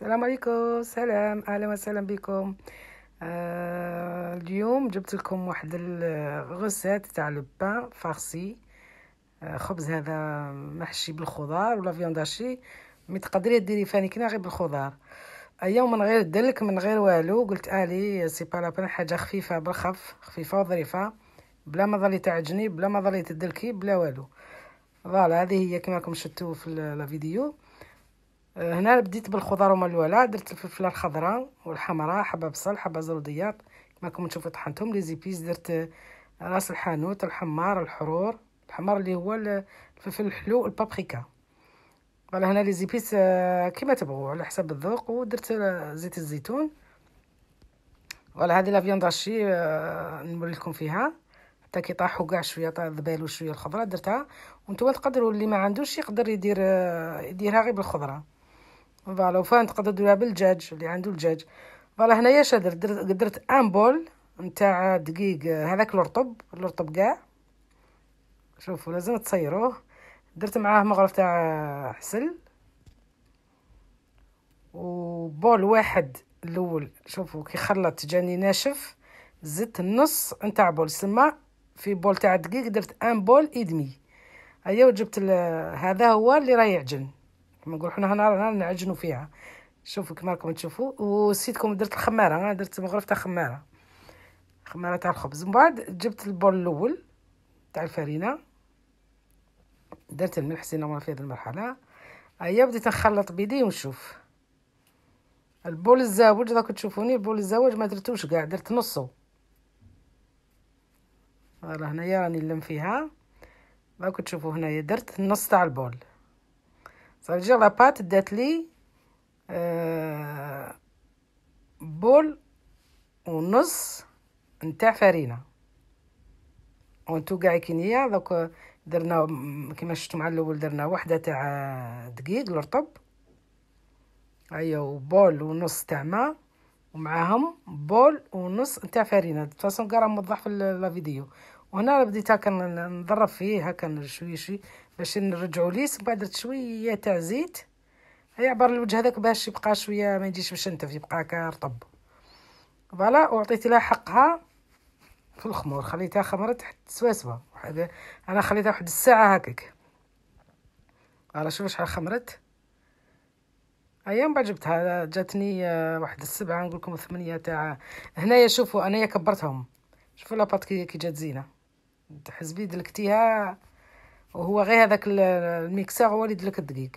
السلام عليكم. سلام، اهلا وسهلا بكم. اليوم جبت لكم واحد الغوسيت تاع لبان فارسي. خبز هذا محشي بالخضار ولا فيونداشي، مي تقدري ديري فانيكنا غير بالخضار. اليوم من غير دلك من غير والو، قلت الي سي با لابان، حاجه خفيفه بالخف، خفيفه وظريفه، بلا ما ظلي تعجني، بلا ما ظلي تدلكي، بلا والو. فوالا هذه هي كما راكم شفتوا في الفيديو. هنا بديت بالخضار ومالولا، درت الفلفله الخضراء والحمراء، حبه بصل، حبه زروديات كما راكم تشوفوا، طحنتهم لي زيبيس. درت راس الحانوت، الحمار، الحرور، الحمار اللي هو الفلفل الحلو، البابريكا. فوالا هنا لي زيبيس كما تبغوا على حسب الذوق. ودرت زيت الزيتون. فوالا هذه لا فيانداشي نوري لكم فيها حتى كي طاحوا كاع شويه، ذبالوا شويه الخضره درتها. وانتم تقدروا اللي ما عندوش يقدر يديرها غير بالخضره. فوالا وفان تقدر ديرها بالدجاج اللي عنده الدجاج. فوالا هنايا درت ان بول نتاع دقيق، هذاك الرطب كاع. شوفوا لازم تصيروه. درت معاه مغرف تاع حسل، وبول واحد الاول شوفوا كي خلط جاني ناشف، زدت النص نتاع بول سما في بول تاع دقيق، درت ان بول ادمي. هيا وجبت هذا هو اللي راه يعجن، كما نقول حنا هنا رانا نعجنوا فيها. شوفوا كما راكم تشوفوا. وسيتكم درت الخماره، انا درت مغرف تاع خماره تاع الخبز. من بعد جبت البول الاول تاع الفرينه، درت الملح سينا في هذه المرحله. هيا بديت نخلط بيدي ونشوف. البول الزاوج راكم تشوفوني، البول الزاوج ما درتوش كاع، درت نصو. فوالا هنايا راني نلم فيها، راكم تشوفوا هنايا درت النص تاع البول. صافي لاباط دات لي بول ونص نتاع فرينه. وانتو كاع كينيا دوك درنا كما شفتوا مع الاول، درنا وحده تاع دقيق الرطب، ايوا وبول ونص تاع ماء، ومعاهم بول ونص نتاع فرينه. فاصون كاع راه موضح في الفيديو. وهنا بديت هكا نضرب فيه هكا شويه شويه باش نرجعوا ليس. بعد درت شويه تاع زيت، هي عبر الوجه هذاك باش يبقى شويه ما يجيش مشنتف، يبقى كرطب. فوالا وعطيت لها حقها في الخمور، خليتها خمرت حتى سواسبه. انا خليتها واحد الساعه هكاك. على شوف شحال خمرت. ايام بعد جبتها جاتني واحد السبعه نقول لكم 8 تاع. هنايا شوفوا انايا كبرتهم، شوفوا لاباط كي جات زينه. تحسبي دلكتيها، وهو غير هذاك الميكسر هو اللي دلك الدقيق.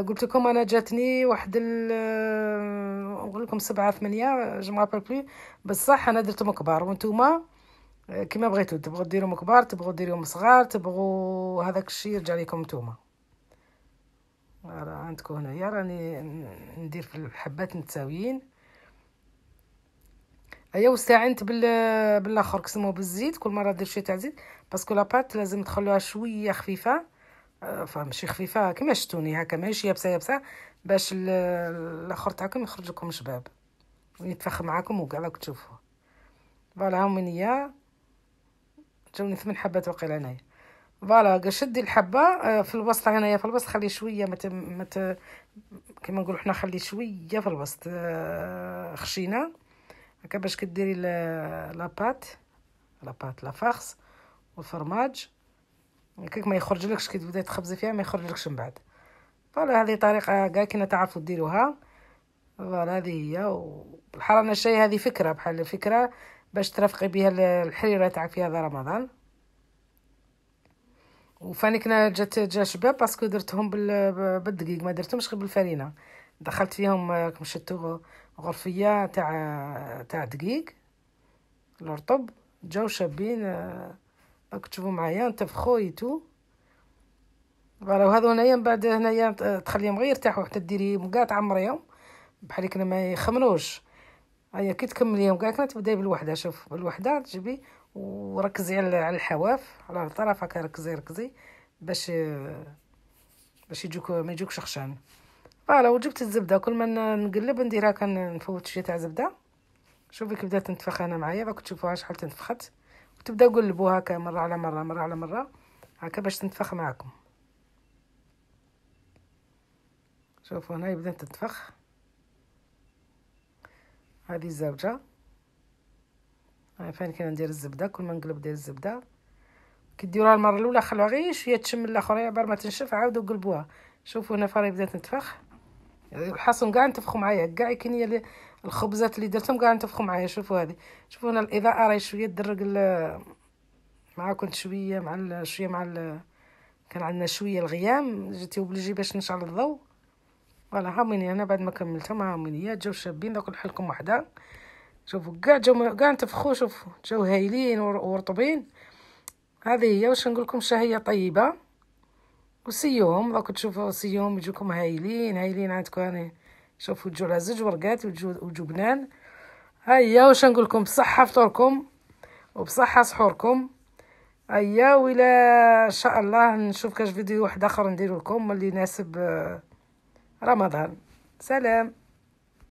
قلت لكم انا جاتني واحد نقول لكم 7 8 جو مابل بلي، بصح انا درتهم كبار. وانتوما كما بغيتو، تبغوا ديروهم كبار، تبغوا ديروهم صغار، تبغوا هذاك الشيء يرجع لكم نتوما. راه عندكم هنايا راني ندير في الحبات متساويين. ايا واستعنت بالاخر كسمو بالزيت، كل مره دير شويه تاع زيت باسكو لاباط لازم تخلوها شويه خفيفه. فماشي خفيفه كما شفتوني هكا، ماشي يابسه باش الاخر تاعكم يخرج لكم شباب ويتفخم معاكم وكاع راك تشوفوا. فوالا هم هي جاوني 8 حبات وقيل هنايا. فوالا شدي الحبه في الوسط هنايا، في الوسط خلي شويه كما نقولوا حنا، خلي شويه في الوسط خشينه هكا باش كديري لاباط لا فارس والفرماج هكاك ما يخرجلكش كي تبداي تخبزي فيها، ما يخرجلكش من بعد. فوالا هذه طريقه كاع كنا تعرفوا ديروها. فوالا هذه هي. والحرانه الشاي هذه فكره بحال الفكره باش ترافقي بها الحريره تاع في هذا رمضان. وفاني كنا جا شباب باسكو درتهم بالدقيق، ما درتهمش غير بالفرينه. دخلت فيهم كما شفتوا غرفيه تاع دقيق الرطب، جاو شابين راك تشوفوا معايا نتفخوا يتو. فوالا وهذو هنايا من بعد هنايا تخليهم غير يرتاحوا حتى ديريهم كاع تعمريهم بحال كنا ما يخمروش. هيا كي تكمليهم كاع كنا تبداي بالوحده. شوف بالوحده تجيبي وركزي على الحواف، على الطرف هكا ركزي باش يجوك ما يجوكش خشان. فوالا وجبت الزبده، كل ما نقلب ندير هكا نفوت شويه تاع زبده. شوفي كي بدات تنتفخ هنا معايا، راك تشوفوها شحال تنفخت. وتبداو قلبوها هكا مره على مره هكا باش تنتفخ معكم. شوفوا هنا بدات تنتفخ. هذه الزوجه. فين كاين ندير الزبده، كل ما نقلب دير الزبده. كي ديروها المره الاولى خلوها غير شويه تشم الاخرى، عبار ما تنشف عاودوا قلبوها. شوفوا هنا فري بدات تنتفخ، الحصن كاع نتفخوا معايا، كاع كاين الخبزات اللي درتهم كاع نتفخوا معايا. شوفوا هذه، شوفوا هنا الاضاءه راهي شويه تدرق مع كنت شويه مع شويه كان عندنا شويه الغيام، جيتي وبلجي باش نشعل الضوء. فوالا هاوميني انا بعد ما كملتهم هاوميني جاو شابين. دوك نحلكم وحده. شوفوا كاع جاو كاع نتفخوا، شوفوا جاو هايلين ورطبين. هذه هي واش نقول لكم، شهيه طيبه. وسيوهم دوك تشوفوا سيوهم يجوكم هايلين هايلين عندكم. انا شوفوا تجوا على زوج ورقات وجو بنان. هيا واش نقول لكم، بصحه فطوركم وبصحه سحوركم. هيا وإلى ان شاء الله نشوف كاش فيديو واحد اخر نديرو لكم اللي يناسب رمضان. سلام.